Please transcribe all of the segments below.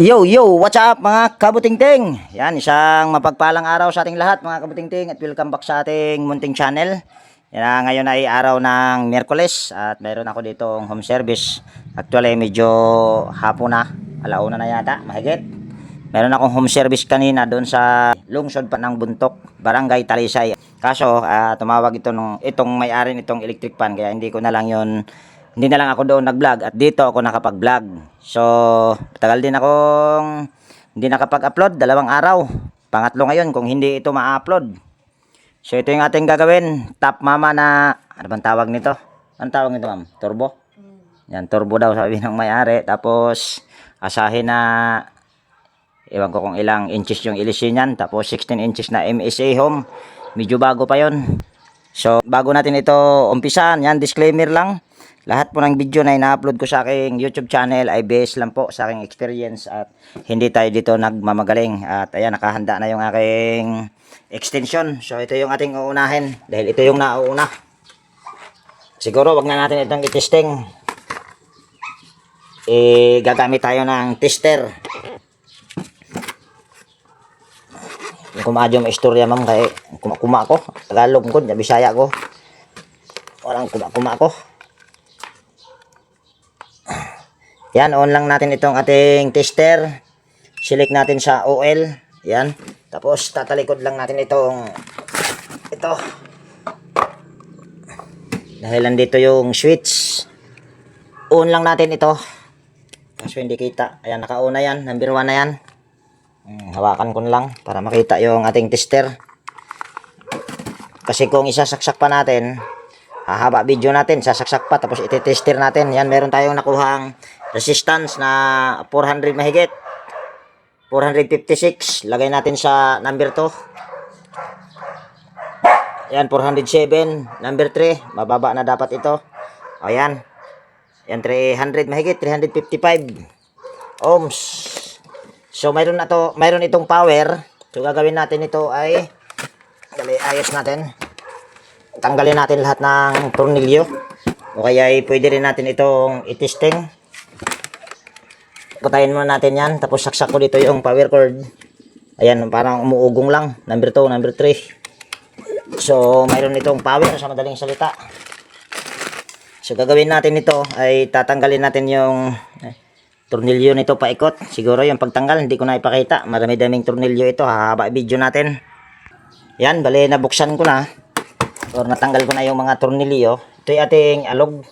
Yo, yo, what's up mga kabutingting? Yan, isang mapagpalang araw sa ating lahat mga kabutingting at welcome back sa ating munting channel. Yan, ngayon ay araw ng Miyerkules at mayroon ako ditong home service. Actually, medyo hapon na, alauna na yata, mahigit. Meron akong home service kanina doon sa lungsod pa ng Buntok, Barangay Talisay. Kaso, tumawag itong may-ari nitong electric fan kaya hindi na lang ako doon nag-vlog at dito ako nakapag-vlog. So, tagal din akong hindi nakapag-upload, 2 araw. Pangatlo ngayon kung hindi ito ma-upload. So, ito yung ating gagawin. Top mama na, ano bang tawag nito? Anong tawag nito, ma'am? Turbo? Yan, turbo daw sabi ng may-ari. Tapos, asahin na, ewan ko kung ilang inches yung ilisin yan. Tapos, 16 inches na MSA home. Medyo bago pa yon. So, bago natin ito umpisan, yan, disclaimer lang. Lahat po ng video na ina-upload ko sa aking YouTube channel ay based lang po sa aking experience at hindi tayo dito nagmamagaling. At ayan, nakahanda na yung aking extension. So ito yung ating uunahin dahil ito yung nauuna. Siguro wag na natin itong i-testing. Gagamit tayo ng tester. Kumadyo may istorya ma'am kay kuma ko. Tagalog ko, Bisaya ko. Walang kuma ko. Yan, on lang natin itong ating tester. Select natin sa OL. Yan. Tapos tatalikod lang natin ito. Dahil nandito yung switch. On lang natin ito. Kaso hindi kita. Ayan, naka-on na yan. Number 1 na yan. Hawakan ko lang para makita yung ating tester. Kasi kung isasaksak pa natin, hahaba video natin, sasaksak pa tapos iti-tester natin. Yan, meron tayong nakuhang resistance na 400 mahigit. 456. Lagay natin sa number 2. Yan, 407. Number 3. Mababa na dapat ito. O yan. Yan, 300 mahigit. 355 ohms. So, mayroon itong power. So, gagawin natin ito ay ayos natin. Tanggalin natin lahat ng tornilyo. O kaya ay pwede rin natin itong itesting. Patayin muna natin yan. Tapos saksak ko dito yung power cord. Ayan, parang umuugong lang. Number 2, number 3. So, mayroon itong power sa madaling salita. So, gagawin natin ito ay tatanggalin natin yung tornilyo nito paikot. Siguro yung pagtanggal, hindi ko na ipakita. Marami-daming tornilyo ito. Hahaba video natin. Yan, bali nabuksan ko na. Or natanggal ko na yung mga tornilyo. Ito yung ating alog.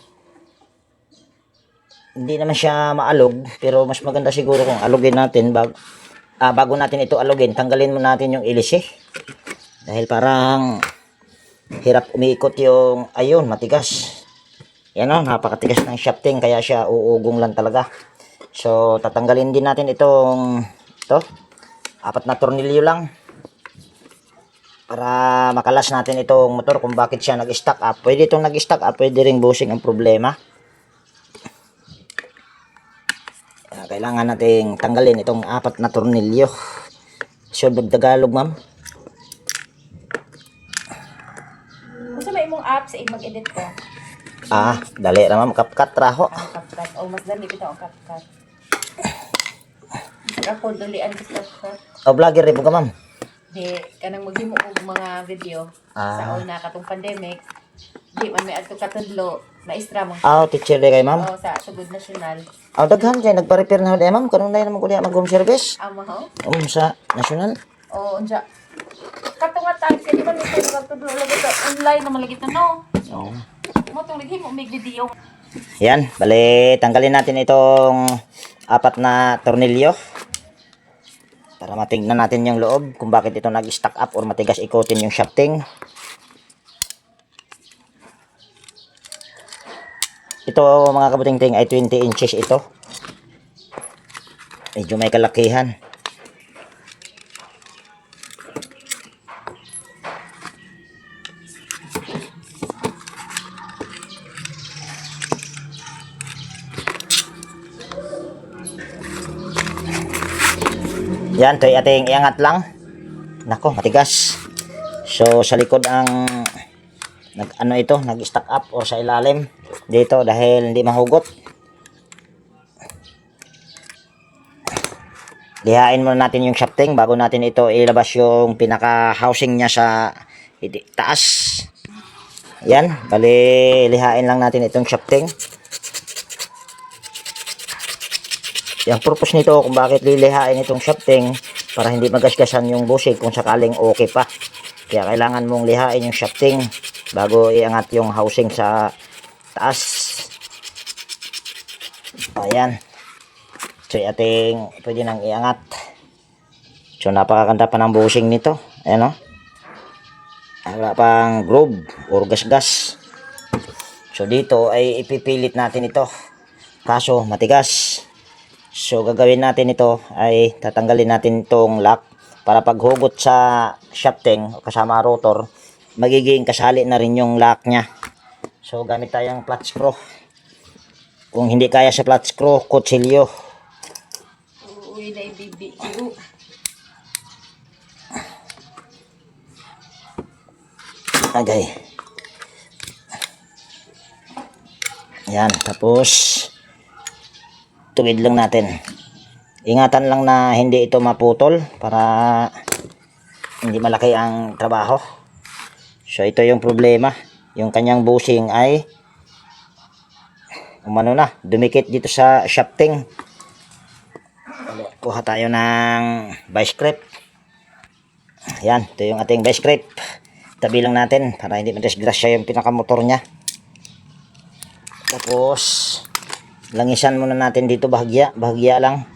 Hindi naman siya maalog, pero mas maganda siguro kung alugin natin bago natin ito alugin, tanggalin mo natin yung ilisi. Dahil parang hirap umiikot yung ayun, matigas. Yan o, napakatigas ng shafting kaya siya uugong lang talaga. So, tatanggalin din natin ito, 4 na tornilyo lang. Para makalas natin itong motor kung bakit siya nag-stack up. Pwede itong nag-stack up, pwede ring bushing ang problema. Kailangan nating tanggalin itong 4 na tornilyo. Sure Tagalog, ma'am? Kung sa may mong apps, mag-edit ko. Dali na ma'am. CapCut raho. CapCut. Mas dali ito ang CapCut. Ako, dalian ko CapCut. Vlogger rin po ka, ma'am? Di, kanang maghimo ko mga video sa una katong pandemic. Di man may adto katudlo, maestra mo. Teacher rin kayo, ma'am? Sa Sugod National. Daghan kayo, nagpa-repair na ulit, ma'am. Kanong na naman ko niya mag-home service? Maho? Sa National? Unja. Katungatan, kasi di ba may katudlo lagi ito. Online naman lagi ito, no? Mo itong naghimo, may video. Yan, bali, tanggalin natin itong 4 na tornilyo. Para matingnan natin yung loob kung bakit ito nag-stack up or matigas ikutin yung shafting. Ito mga kabutingting ay 20 inches ito. Medyo may kalakihan. Yan, ito ay ating iangat lang. Nako, matigas. So, sa likod ang nag-stack up o sa ilalim dito dahil hindi mahugot. lihain muna natin yung shafting bago natin ito ilabas yung pinaka housing niya sa taas. Yan, bali lihain lang natin itong shafting. Yung purpose nito kung bakit lilihain itong shafting, para hindi magasgasan yung bushing kung sakaling okay pa. Kaya kailangan mong lihain yung shafting bago iangat yung housing sa taas. Ayan. So ating pwede nang iangat. So napakaganda pa ng bushing nito. Ayan o. Wala pang groove or gasgas. So dito ay ipipilit natin ito. Kaso matigas. So gagawin natin ito ay tatanggalin natin itong lock para paghugot sa shafting kasama rotor, magiging kasali na rin yung lock nya. So gamit tayong flat screw. Kung hindi kaya sa flat screw, kutsilyo. Uy, na ibibi. Okay. Yan, tapos tuwid lang natin. Ingatan lang na hindi ito maputol para hindi malaki ang trabaho. So ito yung problema. Yung kanyang bushing ay umano na, dumikit dito sa shafting. Kuha tayo ng vice grip. Yan, ito yung ating vice grip. Tabi lang natin para hindi madisgrasya yung pinakamotor nya. Tapos langisan muna natin dito bahagya lang.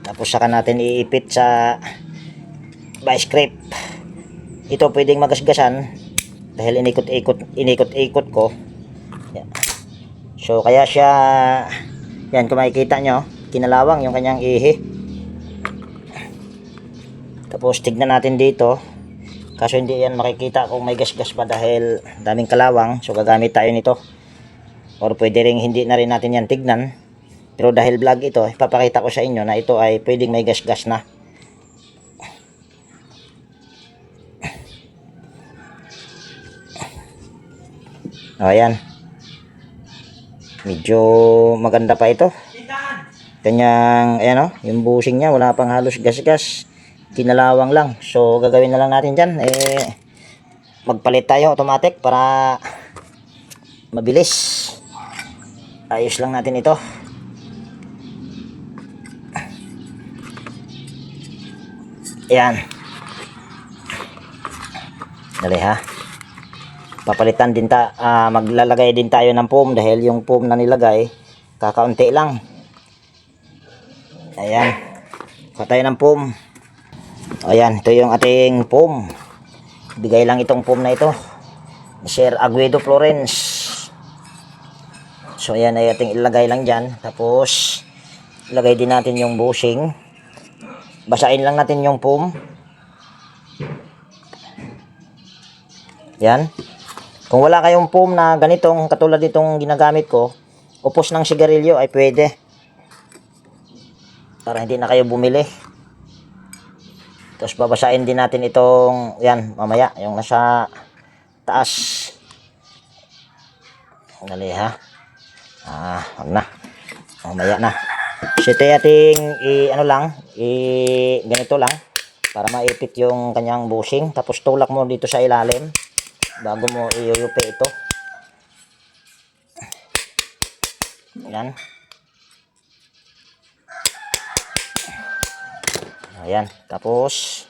Tapos saka natin iipit sa vice grip. Ito pwedeng magasgasan dahil inikot-ikot ko. Yan. So kaya siya, yan kung makikita nyo, kinalawang yung kanyang ihi. Tapos tignan natin dito. Kaso hindi yan makikita kung may gasgas pa dahil daming kalawang. So gagamit tayo nito. Or pwede rin hindi na rin natin yan tignan. Pero dahil vlog ito, ipapakita ko sa inyo na ito ay pwedeng may gasgas na. O ayan. Medyo maganda pa ito. Kanyang, ayan o, yung bushing niya wala pang halos gasgas. Kinalawang lang. So gagawin na lang natin dyan, magpalit tayo automatic para mabilis. Ayos lang natin ito. Ayan. Dali ha. Papalitan din maglalagay din tayo ng foam dahil yung foam na nilagay kakaunti lang. Ayan. Kuha tayo ng foam. Ayan, ito yung ating foam. Bigay lang itong foam na ito. Sir Aguedo Florence. So ayan ay ating ilagay lang dyan. Tapos ilagay din natin yung bushing. Basahin lang natin yung foam. Yan. Kung wala kayong foam na ganitong katulad nitong ginagamit ko, upos ng sigarilyo ay pwede. Para hindi na kayo bumili. Tapos babasahin din natin itong, yan, mamaya, yung nasa taas. Dali ha. Wag na. Mamaya na. So ito ating, ganito lang. Para maipit yung kanyang bushing. Tapos tulak mo dito sa ilalim. Bago mo iyuyupi ito. Yan. Ayan, tapos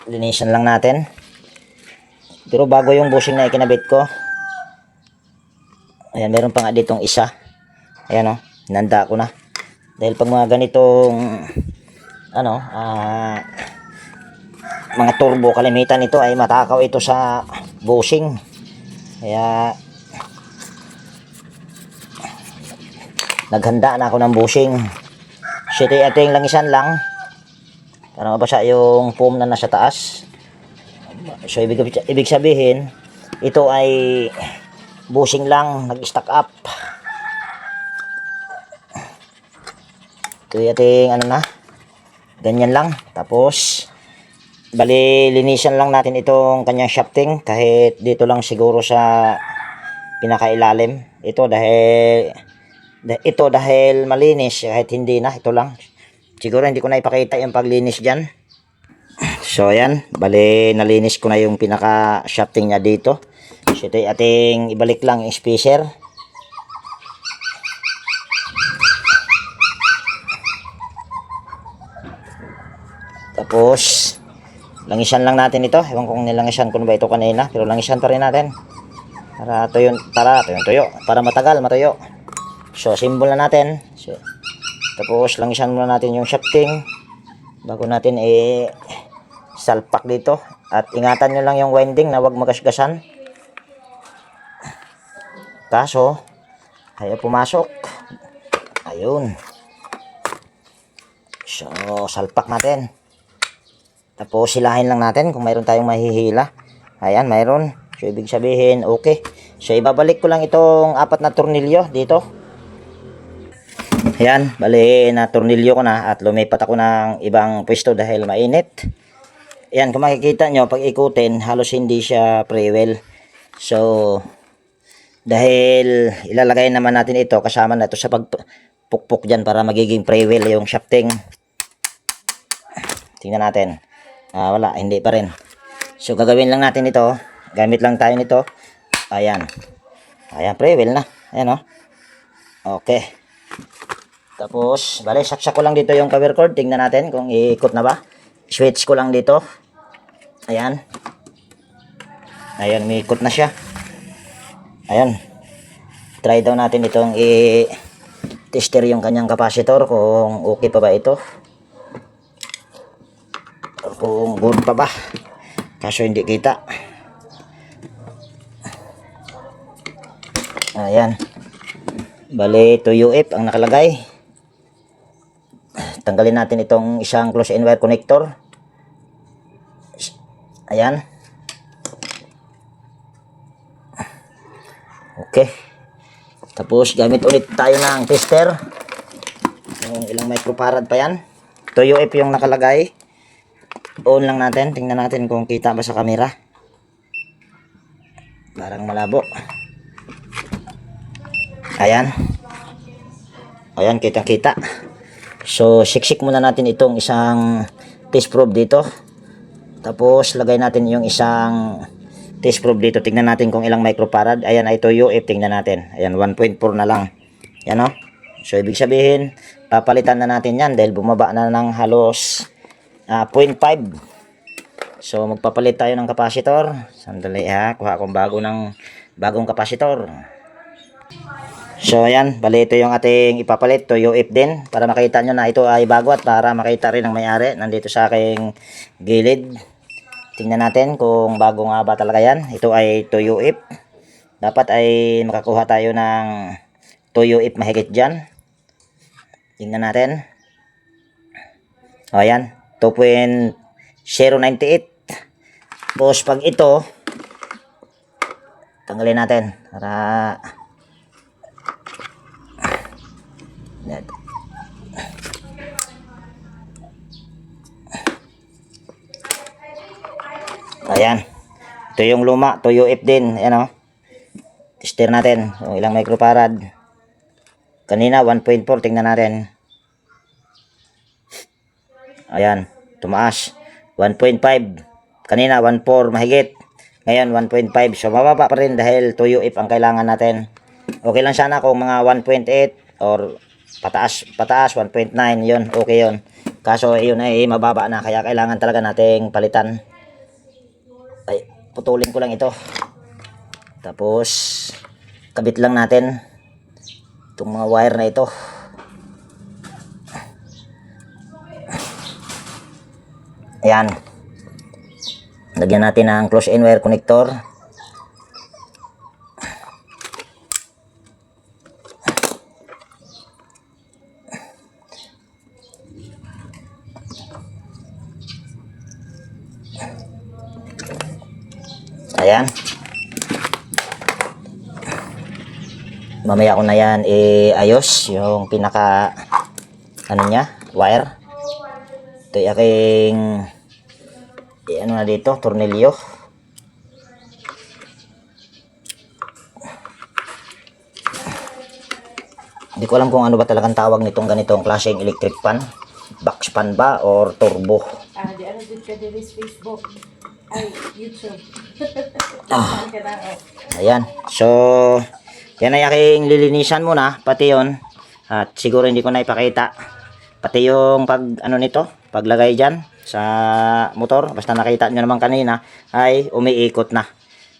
linisan lang natin. Pero bago yung bushing na ikinabit ko, ayan, meron pa nga ditong isa. Ayan o, hinanda ko na. Dahil pag mga ganitong mga turbo, kalimitan ito ay matakaw ito sa bushing. Kaya naghanda na ako ng bushing. So ito ating langisan lang para mabasa yung foam na nasa taas. So ibig sabihin ito ay bushing lang nag-stack up. Ito ating ganyan lang. Tapos bali linisan lang natin itong kanyang shafting kahit dito lang siguro sa pinakailalim. Ito dahil Ito dahil malinis, kahit hindi na, ito lang. Siguro hindi ko na ipakita yung paglinis dyan. So ayan, bali nalinis ko na yung pinaka shafting niya dito. So ito ating ibalik lang yung spacer. Tapos langisan lang natin ito. Ewan kung nilangisan ko na ba ito kanina, pero langisan pa rin natin. Para tuyo, para matagal matuyo. So simbol na natin. So, tapos langisan muna natin yung shafting bago natin salpak dito. At ingatan nyo lang yung winding na wag magasgasan. Kaso ayaw pumasok. Ayun. So salpak natin. Tapos silahin lang natin kung mayroon tayong mahihila. Ayan, mayroon. So ibig sabihin okay. So ibabalik ko lang itong 4 na tornilyo dito. Ayan, bali na tornilyo ko na at lumipat ako ng ibang pwesto dahil mainit. Ayan, kung makikita nyo, pag ikutin, halos hindi siya pre-well. So, dahil ilalagay naman natin ito, kasama na ito sa pagpukpok dyan para magiging pre-well yung shafting. Tingnan natin. Wala, hindi pa rin. So, gagawin lang natin ito. Gamit lang tayo nito. Ayan. Ayan, pre-well na. Ayan, oh. Okay. Tapos, bale, saksak ko lang dito yung cover cord. Tingnan natin kung iikot na ba. Switch ko lang dito. Ayan. Ayan, umiikot na siya. Ayan. Try daw natin itong i-tester yung kanyang capacitor kung okay pa ba ito. Kung good pa ba. Kaso hindi kita. Ayan. Bale, 2 UF ang nakalagay. Tanggalin natin itong isang close end wire connector. Ayan. Okay. Tapos gamit ulit tayo ng tester. Yung ilang microfarad pa yan. 2 UF yung nakalagay. On lang natin. Tingnan natin kung kita ba sa camera. Parang malabo. Ayan. Ayan, kitang-kita. So, siksik muna natin itong isang test probe dito. Tapos, lagay natin yung isang test probe dito. Tingnan natin kung ilang microfarad. Ayan, ay 2 UF. Tingnan natin. Ayan, 1.4 na lang. Yan, o. So, ibig sabihin, papalitan na natin yan dahil bumaba na ng halos 0.5. So, magpapalit tayo ng capacitor. Sandali ha. Kuha akong bagong capacitor. So ayan, bali ito yung ating ipapalit, 2 UF din para makita nyo na ito ay bago at para makita rin ng may-ari nandito sa aking gilid. Tingnan natin kung bago nga ba talaga yan. Ito ay 2 UF. Dapat ay makakuha tayo ng 2 UF mahigit dyan. Tingnan natin. O ayan, 2.098. Tapos pag ito, tanggalin natin para ayan. Ito yung luma, 2 UF din. Ayan, o. Tester natin kung ilang microfarad. Kanina 1.4, tingnan natin. Ayan, tumaas. 1.5. Kanina 1.4 mahigit. Ngayon 1.5. So mababa pa rin dahil 2 UF ang kailangan natin. Okay lang sana kung mga 1.8 or pataas 1.9, yun, okay yun. Kaso yun ay mababa na kaya kailangan talaga nating palitan. Ay, putulin ko lang ito. Tapos kabit lang natin itong mga wire na ito. Ayan. Lagyan natin ng close end wire connector. Ayan. Mamaya ko na yan ayos yung pinaka wire. Ito yung aking ano na dito, tornilyo. Hindi ko alam kung ano ba talagang tawag nitong ganitong klaseng electric fan. Box fan ba or turbo? Di ano din ka din is Facebook. Ay, YouTube. Ah, Saan ka na, oh. ayan. So, yan ay aking lilinisan muna. Pati yon. At siguro hindi ko na ipakita. Pati yung pag ano nito, paglagay dyan sa motor. Basta nakita nyo naman kanina ay umiikot na.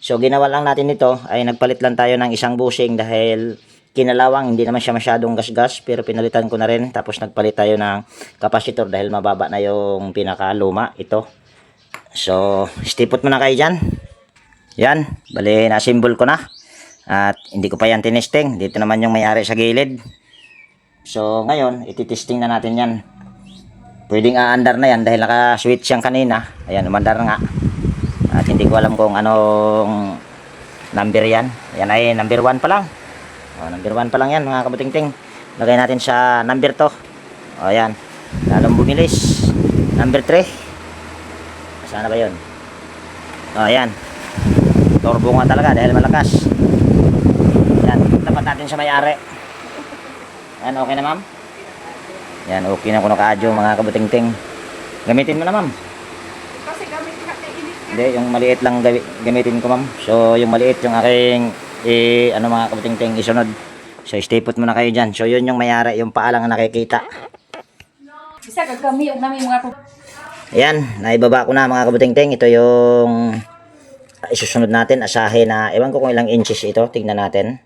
So, ginawa lang natin nito ay nagpalit lang tayo ng isang bushing dahil kinalawang, hindi naman siya masyadong gasgas, pero pinalitan ko na rin. Tapos nagpalit tayo ng capacitor dahil mababa na yung pinakaluma, ito. So, stipot muna kayo dyan. Yan, bali na-symbol ko na. At hindi ko pa yan tinesting. Dito naman yung may-ari sa gilid. So, ngayon, ititesting na natin yan. Pwedeng aandar na yan dahil naka-switch yan kanina. Ayan, umandar nga. At hindi ko alam kung anong number yan. Yan ay number 1 pa lang. O, number 1 pa lang yan mga kabutingting. Lagay natin sa number 2. O, yan. Lalong bumilis. Number 3. Sana ba yun? O, yan. Turbo nga talaga dahil malakas. Yan. Tapat natin sa may-ari. Yan, okay na ma'am? Yan, okay na kung naka-adyo mga kabutingting. Gamitin mo na ma'am. Kasi gamit ka na init ka. Hindi, yung maliit lang gamitin ko ma'am. So, yung maliit yung aking ano mga kabutingting isunod. So, stay put muna kayo dyan. So, yun yung may-ari, yung paalang na nakikita. Bisa gagami yung namin mga Ayan, naibaba ko na mga kabutingting. Ito yung isusunod natin, asahe na, ewan ko kung ilang inches ito. Tignan natin.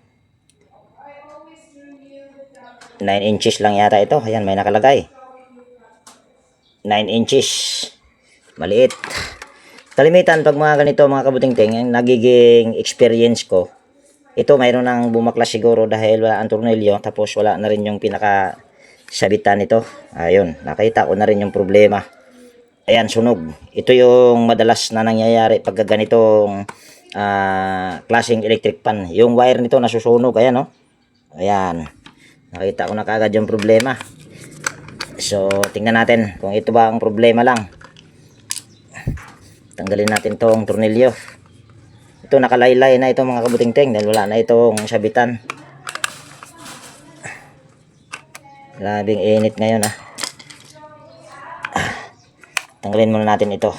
9 inches lang yata ito. Ayan, may nakalagay. 9 inches. Maliit. Kalimitan, pag mga ganito mga kabutingting, yung nagiging experience ko, ito mayroon nang bumaklas siguro dahil wala ang tornilyo. Tapos wala na rin yung pinaka sabitan nito. Ayun, nakita ko na rin yung problema. Ayan, sunog. Ito yung madalas na nangyayari pag ganitong klaseng electric fan. Yung wire nito nasusunog. Ayan, oh. Ayan. Nakita ko na kagad yung problema. So, tingnan natin kung ito ba ang problema lang. Tanggalin natin tong tornilyo. Ito nakalaylay na ito mga kabutingting dahil wala na itong sabitan. Grabing init ngayon, ah. Tanggalin muna natin ito.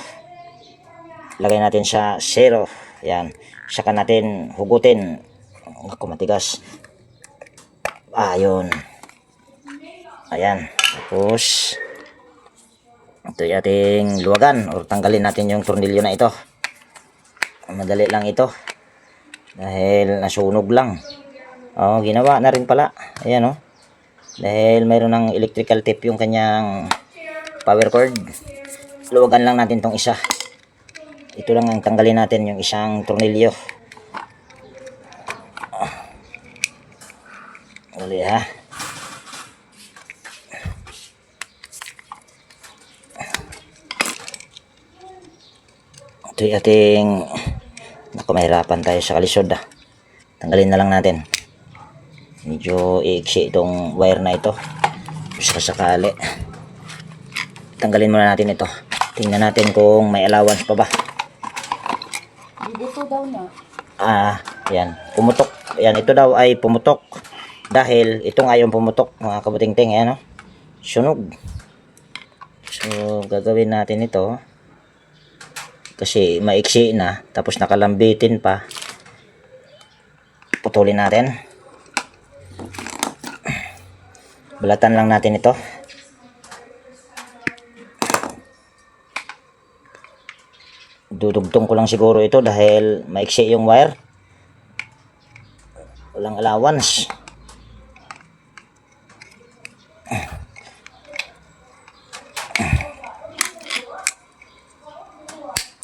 Lagay natin sa 0. Ayan. Saka natin hugutin. Ako, matigas. Ayun. Ayan. Tapos, ito yung ating luwagan. O tanggalin natin yung tornilyo na ito. Madali lang ito. Dahil nasunog lang. O, ginawa na rin pala. Ayan, o. Dahil mayroon ng electrical tape yung kanyang power cord. Luwagan lang natin tong isa. Ito lang ang tanggalin natin yung isang tornilyo. Dali ha. Ito yung ating naku, mahirapan tayo sa kalisod ah. Tanggalin na lang natin. Medyo iiksi itong wire na ito. Sa sakali. Tanggalin muna natin ito. Tingnan natin kung may allowance pa ba. Buto daw na. Yan. Pumutok. Yan, ito daw ay pumutok. Dahil ito nga yung pumutok mga kabutingting. Ayan, oh. Sunog. So, gagawin natin ito. Kasi maiksi na. Tapos nakalambitin pa. Putulin natin. Balatan lang natin ito. Dudugtong ko lang siguro ito dahil maiksi yung wire. Walang allowance.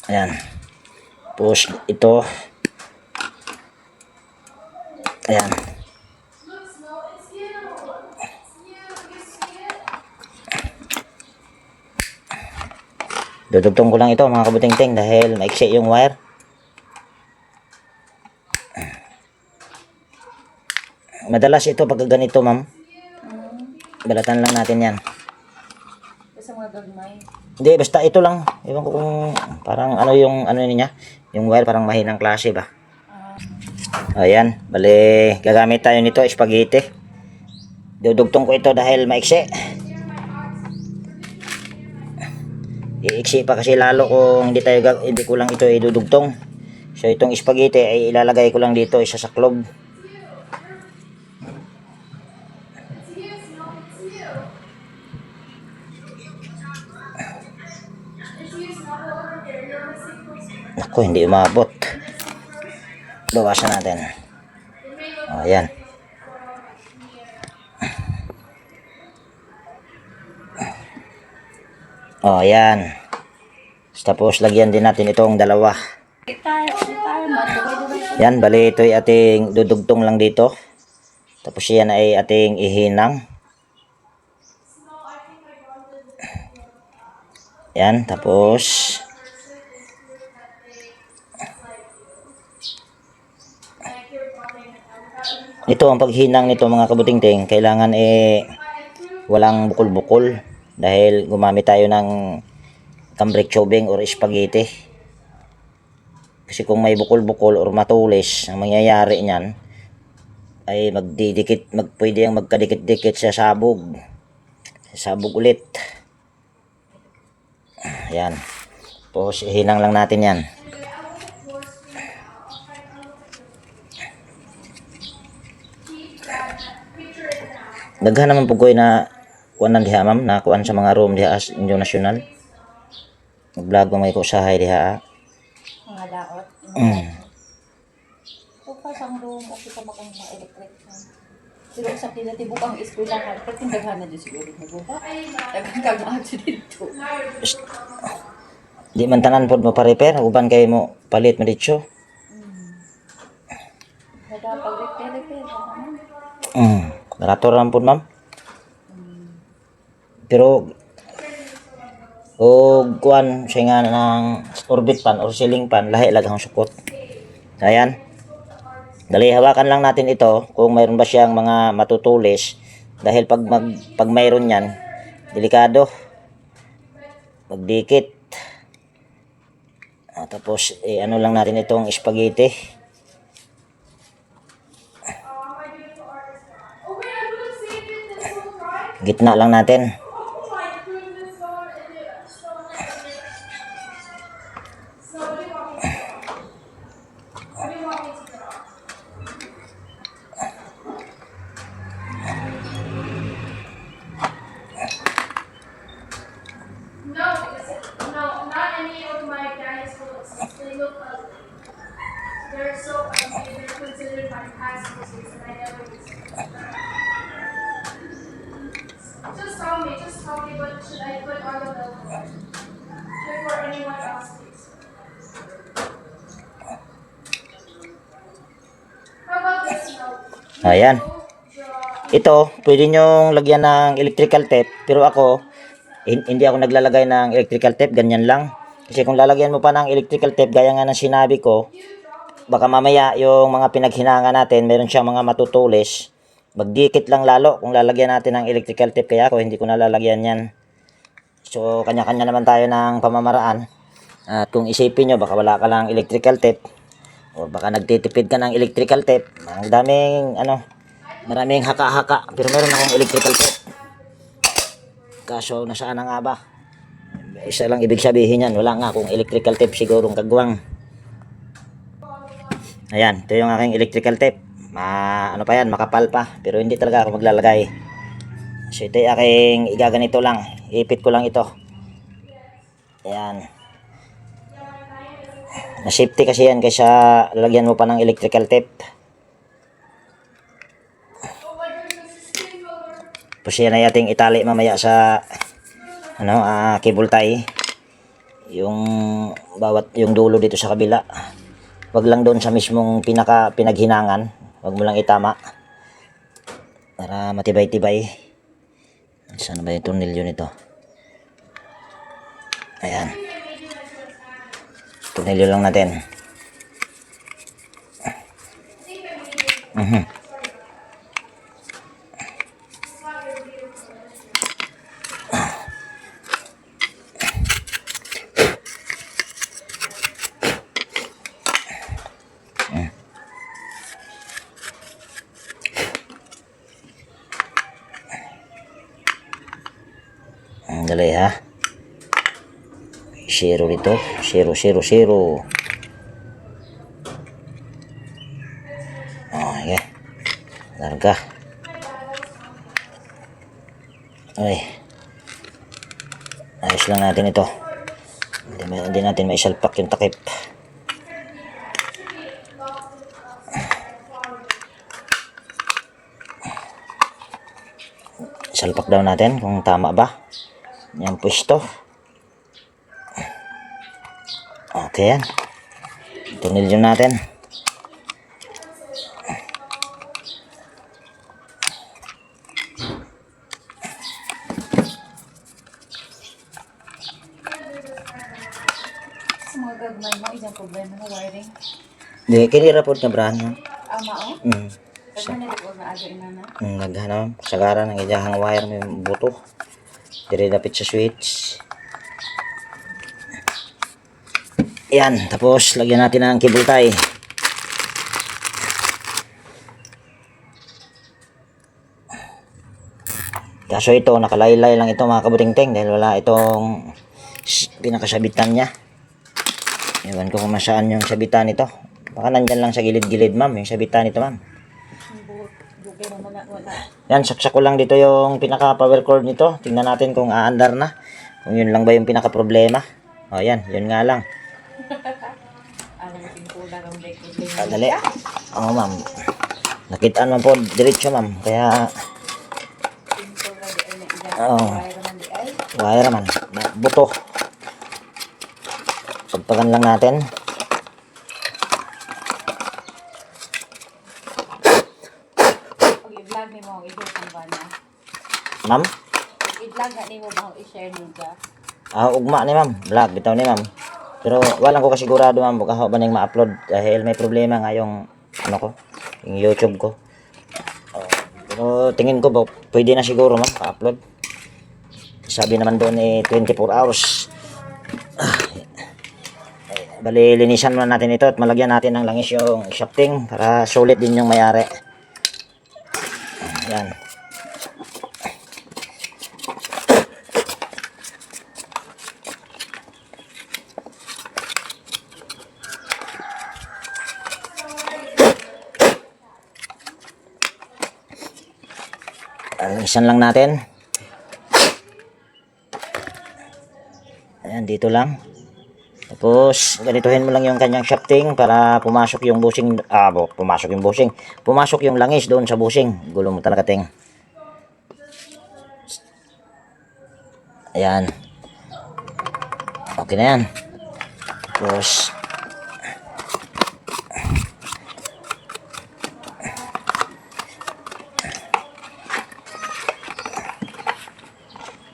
Ayan. Push ito. Ayan. Dudugtong ko lang ito mga kabutingting dahil maiksi yung wire. Madalas ito pag ganito ma'am. Balatan lang natin yan. Sa mga gagmay. Hindi, basta ito lang. Ewan ko kung parang ano yung ano niya. Yung wire parang mahinang klase ba. Ayan, bali gagamit tayo nito spaghetti. Dudugtong ko ito dahil maiksi. Iiksi pa kasi lalo kung hindi ko lang ito idudugtong. So itong spaghetti ay ilalagay ko lang dito isa sa clove. Naku, hindi umabot. Bawasan natin. O, ayan. O, ayan. Tapos, lagyan din natin itong dalawa. Yan, bali ito ay ating dudugtong lang dito. Tapos, yan ay ating ihinang. Yan, tapos... Ito ang paghinang nito mga kabutingting, kailangan walang bukol-bukol dahil gumamit tayo ng cambric chubing or spaghetti. Kasi kung may bukol-bukol or matulis, ang mangyayari niyan ay pwede yang magkadikit-dikit sa sabog. Sabog ulit. Ayan. Tapos ihinang lang natin yan. Daghan naman po ko na kuan diha ma'am, na kuan sa mga room diha as Indio National. Nag-vlog may ko usahay diha. Mga daot. So pasang room o kita makang mga electric fan. Pero sa pinatibok ang eskwelahan, pati daghan na din siguro naguba. Daghan kag mga dito. Di man tanan pod mo pa-repair, uban kay mo palit mo dito. Kada pag-repair naman. Barato lang po ma'am. Pero kuan siya nga ng orbit pan or ceiling pan, lahi lang ang sukot. Ayan. Dali, hawakan lang natin ito kung mayroon ba siyang mga matutulis dahil pag mayroon yan, delikado. Magdikit. Tapos ano lang natin itong spaghetti. Gitna lang natin. They're so ugly. They're considered fantastic. And I never use them. Just tell me, but should I put on the milk before anyone else takes it? How about this milk? Ayan. Ito, pwede nyong lagyan ng electrical tape. Pero ako, hindi ako naglalagay ng electrical tape. Ganyan lang. Kasi kung lalagyan mo pa ng electrical tape, gaya nga ng sinabi ko, baka mamaya yung mga pinaghinanga natin, meron siyang mga matutulis. Magdikit lang lalo kung lalagyan natin ng electrical tape. Kaya ako, hindi ko nalalagyan yan. So, kanya-kanya naman tayo ng pamamaraan. At kung isipin nyo, baka wala ka lang electrical tape. O baka nagtitipid ka ng electrical tape. Ang daming, maraming haka-haka. Pero meron akong electrical tape. Kaso, nasaan na nga ba? Isa lang ibig sabihin yan. Wala nga akong electrical tape sigurong kagwang. Ayan, ito yung aking electrical tape. Ano pa yan, makapal pa. Pero hindi talaga ako maglalagay. So ito yung aking igaganito lang. Ipit ko lang ito. Ayan. Na safety kasi yan kaysa lalagyan mo pa ng electrical tape. Tapos yan ay ating itali mamaya sa cable tie. Yung dulo dito sa kabila. Wag lang doon sa mismong pinaghinangan. Wag mo lang itama. Para matibay-tibay. Saan ba yung tornilyo nito? Ayan. Tornilyo lang natin. Okay ha. 0 dito. 0, 0, 0. Okay. Larga. Okay. Ayos lang natin ito. Hindi natin maisalpak yung takip. Salpak daw natin kung tama ba yung pwesto. Okay yan. Tornilyo natin. Sa mga gagmay mo, isang problema na wiring. Di, kinira po na brand. Ama o? Kasi nalipod na aga ina na. Naghanap. Sagara ng ijahang wire may buto. Dire dapit sa switch. Yan. Tapos, lagyan natin ng cable tie. Kaso ito, nakalaylay lang ito mga kabuting-ting dahil wala itong pinakasabitan niya. Ewan ko kung masaan yung sabitan nito. Baka nandyan lang sa gilid-gilid, ma'am, yung sabitan nito, ma'am. Bukay mo na wala. Yan, saksak ko lang dito yung pinaka-power cord nito. Tingnan natin kung aandar na. Kung yun lang ba yung pinaka-problema. O, yan, yun nga lang. Alam mo, tingkula ang deko. Dali. Oo, ma'am. Nakitaan man po, diretso, ma'am. Kaya, Tingkula di ay na ida. oo. Wire man di ay. Wire man. Buto. Pagpagan lang natin. Pag i-vlog ni mo, i-share ang bana. Ma'am? Pag i-vlog na ni mo ba, i-share mo ka. Ugma ni ma'am. Vlog, bitaw ni ma'am. Pero walang ko kasigurado, ma'am. Baka ba nang ma-upload. Dahil may problema nga yung, ano ko, yung YouTube ko. Pero tingin ko ba, pwede na siguro, ma'am, pa-upload. Sabi naman doon 24 hours. Bali, linisan muna natin ito at malagyan natin ng langis yung shafting para sulit din yung mayari. Yan. Linisan lang natin. Ayan, dito lang. Tapos, ganituhin mo lang yung kanyang shafting para pumasok yung bushing. Pumasok yung langis doon sa bushing. Gulo mo talaga, ting. Ayan. Okay na yan. Tapos,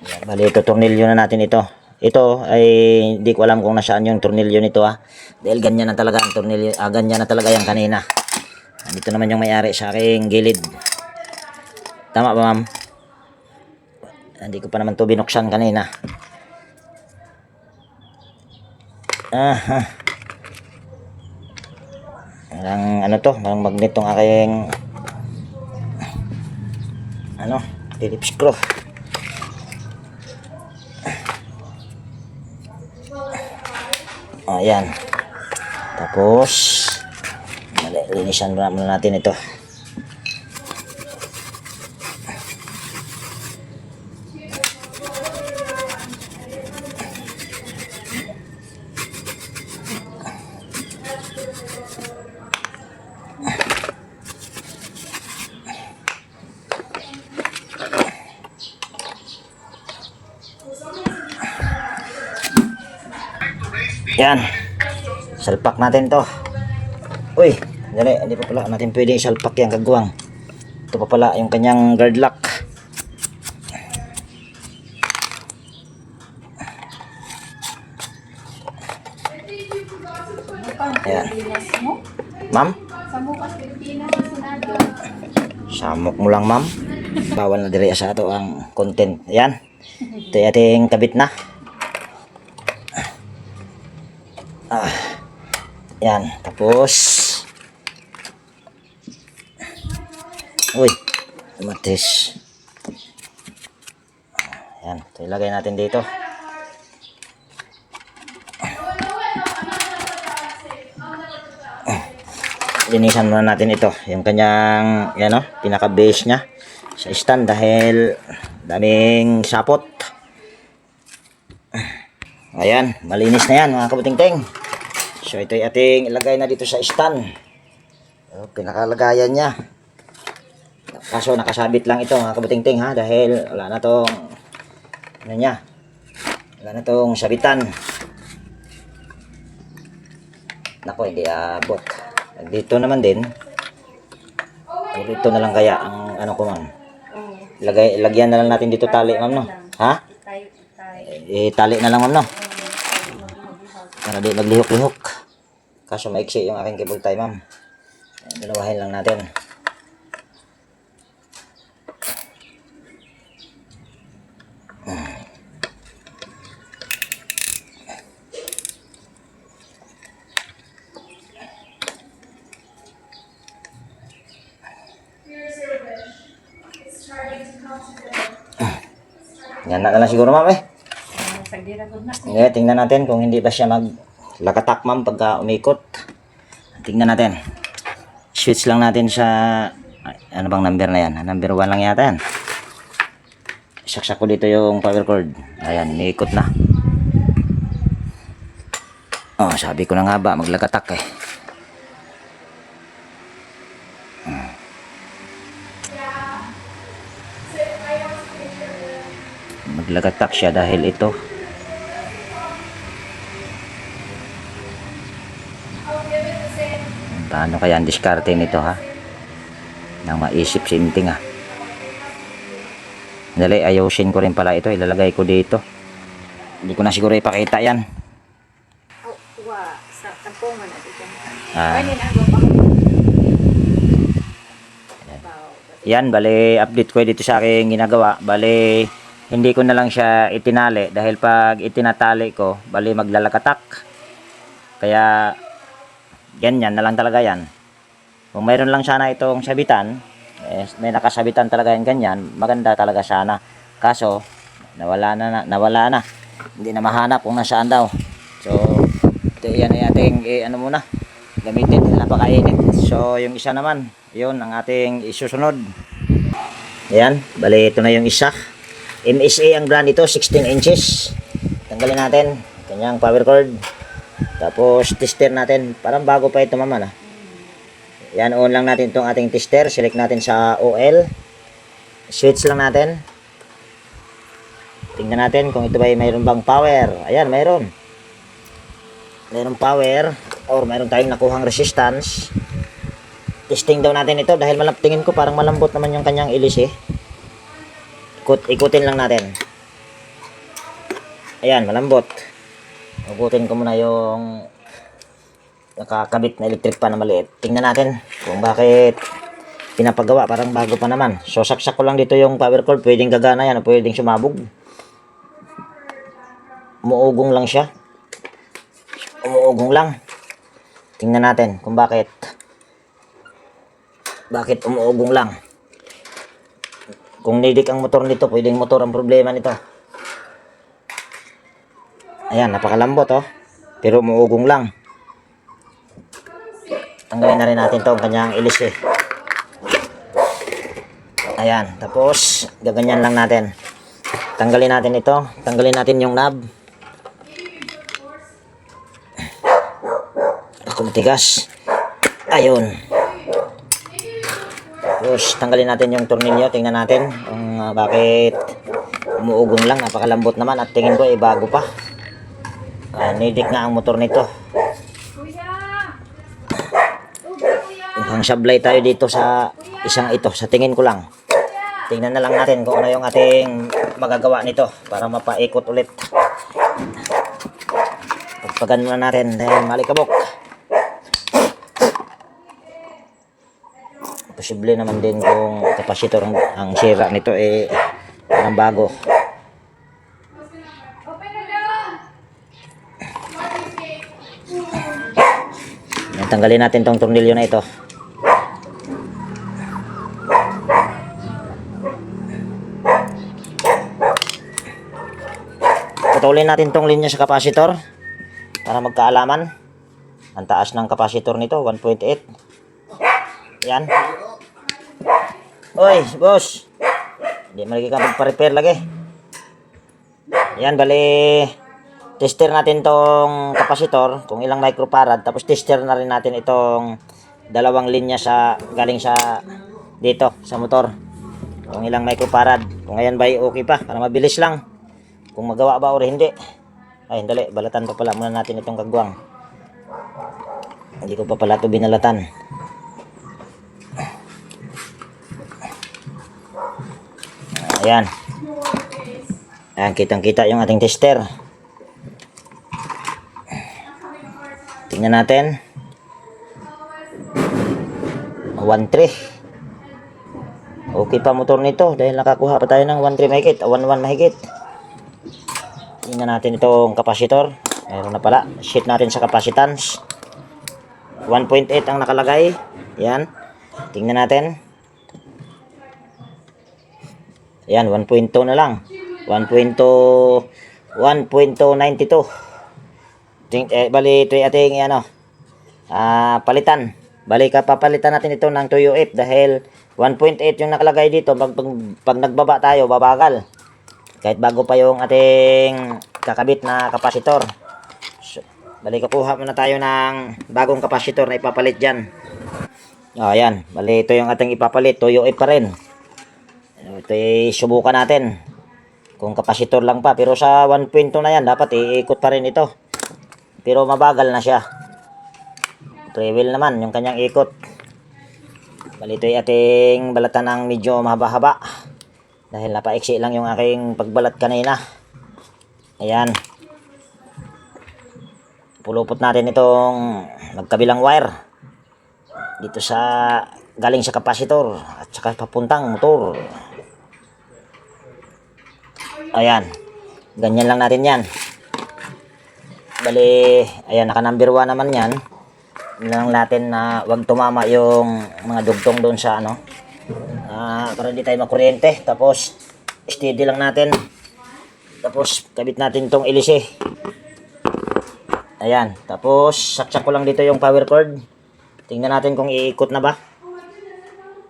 ayan, bali, ito, tornilyo na natin ito. Ito ay hindi ko alam kung nasaan yung tornilyo nito dahil ganyan na talaga ang tornilyo, ganyan na talaga yung kanina. Dito naman yung may-ari sa aking gilid. Tama ba, ma'am? Hindi ko pa naman to binuksan kanina. Parang ano to, parang magnet tong aking Phillips screw. Ayan. Tapos, linisan muna natin ito. Yan. Salpak natin to. Uy, dali, hindi pa pala natin pwede salpak yan kagwang. Ito pa pala yung kanyang guard lock. Ayan. Ma'am? Samukas Pilipinas sa Senado. Samok mo lang, ma'am. Bawal na diri sa ato ang content. Ayan. Ito yung ating kabit na. Yan, tapos uy, matis. Yan, ito Ilagay natin dito. Linisan muna natin ito. Yung kanyang, yan o, pinaka-base niya sa stand dahil daming sapot. Ayan, malinis na yan mga kabuting-ting. So ito ay ating ilagay na dito sa stand. So, pinakalagayan niya. Kaso nakasabit lang ito mga kabuting-ting ha, dahil wala na tong ano niya. Wala na tong sabitan. Nako, hindi abot. Dito naman din. Dito na lang kaya ang ano ko ma'am. Lagyan na lang natin dito tali ma'am no. Ha? Tali na lang ma'am no. Para di maglihok-lihok. Kaso maiksi yung aking cable tie ma'am. Dalawahin lang natin. Yan na lang siguro ma'am eh. Sagdira ko na. Okay, tingnan natin kung hindi ba siya maglakatak ma'am pagka umikot. Tingnan natin. Switch lang natin sa ano bang number na yan? Number 1 lang yata yan. Saksak ko dito yung power cord. Ayan, umikot na. Oh, sabi ko na nga ba maglakatak eh. Maglagatak siya dahil ito paano kaya ang diskarte nito ha nang maisip sinting ha. Dali, ayusin ko rin pala ito, ilalagay ko dito, hindi ko na siguro ipakita yan. Sa tampungan na dito. Ah. Pwede na ako pa. Yan, bali update ko dito sa aking ginagawa. Bali hindi ko na lang siya itinali dahil pag itinatali ko, bali maglalakatak. Kaya ganyan na lang talaga yan. Kung mayroon lang sana itong sabitan, may nakasabitan talaga yan ganyan, maganda talaga sana. Kaso nawala na. Hindi na mahanap kung nasaan daw. So ito yan ay ating ano muna, gamitin din napakainit. So yung isa naman, yun ang ating isusunod. Ayan, bali ito na yung isa. MSA ang brand ito, 16 inches. Tanggalin natin kanyang power cord. Tapos tester natin, parang bago pa ito mama na. Yan, on lang natin itong ating tester. Select natin sa OL. Switch lang natin. Tingnan natin kung ito ba mayroon bang power. Ayan, mayroon. Mayroon power or mayroon tayong nakuhang resistance. Testing daw natin ito dahil tingin ko parang malambot naman yung kanyang ilis eh. Ikutin lang natin. Ayan, malambot. Ikutin ko muna yung nakakabit na electric pan na maliit. Tingnan natin kung bakit pinapagawa, parang bago pa naman. So saksak ko lang dito yung power cord, pwedeng gagana yan o pwedeng sumabog. Umuugong lang siya. Umuugong lang. Tingnan natin kung bakit umuugong lang. Kung nidik ang motor nito, pwedeng motor ang problema nito. Ayan, napakalambot oh. Pero umuugong lang. Tanggalin na rin natin to ang kanyang ilis eh. Ayan, tapos gaganyan lang natin. Tanggalin natin ito. Tanggalin natin yung knob. Ako matigas. Ayun. Tapos tanggalin natin yung tornilyo. Tingnan natin kung bakit umuugong lang. Napakalambot naman at tingin ko ay bago pa. Nidik nga ang motor nito. Mukhang sablay tayo dito sa isang ito. Sa tingin ko lang. Tingnan na lang natin kung ano yung ating magagawa nito para mapaikot ulit. Pagpagan muna natin dahil malikabok. Posible naman din kung kapasitor ang sira nito eh parang bago. Tanggalin natin tong tornilyo na ito. putulin natin tong linya sa kapasitor para magkaalaman. Ang taas ng kapasitor nito, 1.8. Yan. Oy, boss. Hindi mo lagi ka magpa-repair lagi. Yan, bali tester natin tong kapasitor kung ilang microfarad, tapos tester na rin natin itong dalawang linya sa galing sa dito sa motor kung ilang microfarad, kung ayan ba okay pa para mabilis lang kung magawa ba o hindi. Ay dali, balatan pa pala muna natin itong kagwang, hindi ko pa pala ito binalatan. Ayan, ayan, kitang kita yung ating tester. Tingnan natin. 1.3. Okay pa motor nito dahil nakakuha pa tayo ng 1.3 mahigit, 1.1 mahigit. Tingnan natin itong kapasitor. Meron na pala. Sheet natin sa capacitance. 1.8 ang nakalagay. Yan. Tingnan natin. Yan, 1.2 na lang. 1.2 1.292. Bali ito yung ating palitan. Bali papalitan natin ito ng tuyo 8 dahil 1.8 yung nakalagay dito. Pag nagbaba tayo, babagal. Kahit bago pa yung ating kakabit na kapasitor. So, bali kukuha muna tayo ng bagong kapasitor na ipapalit dyan. Ayan, bali ito yung ating ipapalit. Tuyo 8 pa rin. Ito subukan natin kung kapasitor lang pa. Pero sa 1.2 na yan, dapat iikot pa rin ito. Pero mabagal na siya. Travel naman yung kanyang ikot. Bali ito ay ating balatan ng medyo mahaba-haba. Dahil napaiksi lang yung aking pagbalat kanina. Ayan. Pulupot natin itong magkabilang wire. Dito sa galing sa kapasitor at saka papuntang motor. Ayan. Ganyan lang natin yan. Bali, ayan, naka number 1 naman yan. Lang natin na wag tumama yung mga dugtong doon sa para hindi tayo makuryente. Tapos, steady lang natin. Tapos, kabit natin itong ilise. Ayan. Tapos, saksak ko lang dito yung power cord. Tingnan natin kung iikot na ba.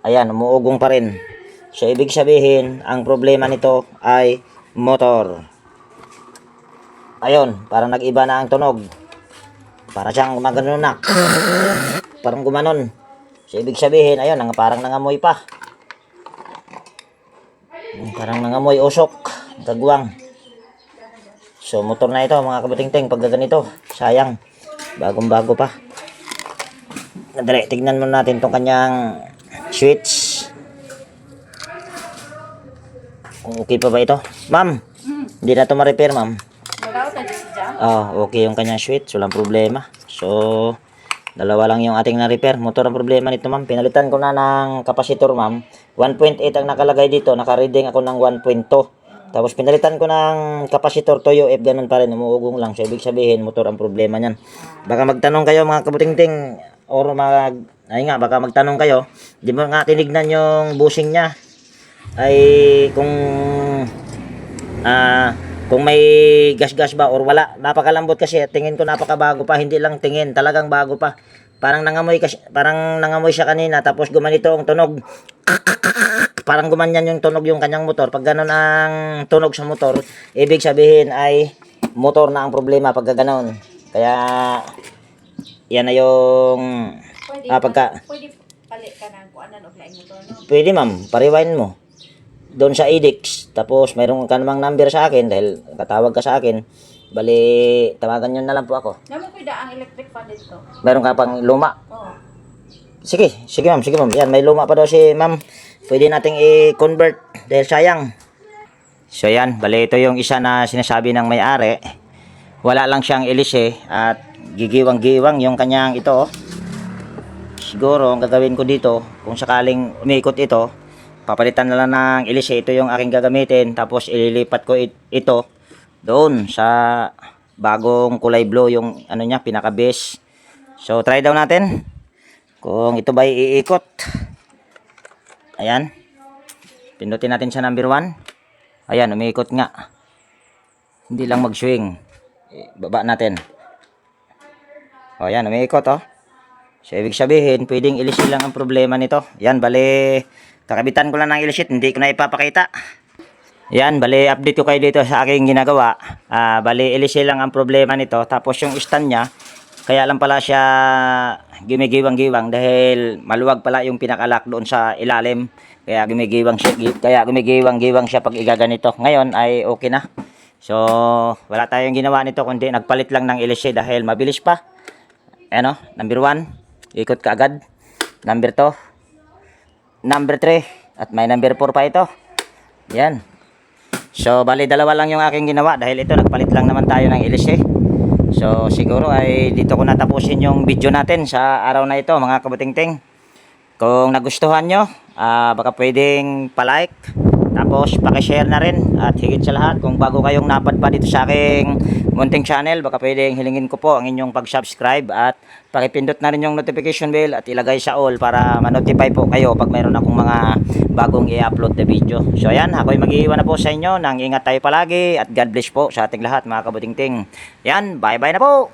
Ayan, umuugong pa rin. So, ibig sabihin, ang problema nito ay motor. Ayun, parang nag-iba na ang tunog. Para siyang gumaganon. Parang gumanon. So, ibig sabihin, ayun, parang nangamoy pa. Parang nangamoy usok. Kagwang. So, motor na ito, mga kabuting-ting, pag ganito. Sayang. Bagong-bago pa. Dali, tignan muna natin itong kanyang switch. Kung okay pa ba ito? Ma'am, hindi na ito ma-repair, ma'am. Okay yung kanyang switch, walang problema. So, dalawa lang yung ating na-repair. Motor ang problema nito, ma'am. Pinalitan ko na ng kapasitor, ma'am. 1.8 ang nakalagay dito. Naka-reading ako ng 1.2. Tapos pinalitan ko ng kapasitor Toyo F, ganun pa rin, umuugong lang. So, ibig sabihin, motor ang problema niyan. Baka magtanong kayo, mga kabuting-ting, or baka magtanong kayo, di mo nga tinignan yung bushing niya. Ay, kung may gas-gas ba or wala. Napakalambot kasi, tingin ko napakabago pa, hindi lang tingin, talagang bago pa. Parang nangamoy siya kanina, tapos gumanito ang tunog. Parang gumanyan yung tunog yung kanyang motor. Pag gano'n ang tunog sa motor, ibig sabihin ay motor na ang problema pag gano'n. Kaya yan na yung Pwede palit ka ng kung ano offline motor, no? Pwede, ma'am, pa-rewind mo doon sa edix. Tapos mayroon ka namang number sa akin dahil katawag ka sa akin. Bali, tawagan nyo na lang po ako. Naman pwede ang electric fan dito. Mayroon ka pang luma. Oo. Sige ma'am, yan, may luma pa daw si ma'am. Pwede nating i-convert dahil sayang. So yan, bali ito yung isa na sinasabi ng may-ari. Wala lang siyang ilise at gigiwang-giwang yung kanyang ito. Siguro ang gagawin ko dito, kung sakaling umikot ito, papalitan na lang ng ilise. Ito yung aking gagamitin, tapos ililipat ko ito doon sa bagong kulay blue, yung ano niya, pinaka-base. So try daw natin kung ito ba iikot. Ayan, pindutin natin sa number 1. Ayan, umiikot nga. Hindi lang mag-swing. Baba natin. O yan, umiikot oh. So ibig sabihin, pwedeng ilisin lang ang problema nito. Yan, bali, kakabitan ko lang ng ilisit, hindi ko na ipapakita. Yan, bali, update ko kayo dito sa aking ginagawa. Bali, ilisin lang ang problema nito. Tapos yung stand niya, kaya lang pala siya gimigiwang-giwang dahil maluwag pala yung pinakalak doon sa ilalim. Kaya gumigiwang-giwang siya pag igaganito. Ngayon ay okay na. So, wala tayong ginawa nito kundi nagpalit lang ng ilisi dahil mabilis pa. Ano, number 1, ikot ka agad. Number 2, number 3, at may number 4 pa ito. Yan. So, bali dalawa lang yung aking ginawa dahil ito nagpalit lang naman tayo ng ilisi. So, siguro ay dito ko natapusin yung video natin sa araw na ito, mga kabutingting. Kung nagustuhan nyo, baka pwedeng palike, tapos pakishare na rin. At higit sa lahat, kung bago kayong napadpa dito sa aking munting channel, baka pwedeng hilingin ko po ang inyong pag-subscribe at pakipindot na rin yung notification bell at ilagay sa all para ma-notify po kayo pag mayroon akong mga bagong i-upload na video. So ayan, ako'y mag-iiwan na po sa inyo. Nang ingat tayo palagi at God bless po sa ating lahat, mga kabutingting. Yan, bye bye na po!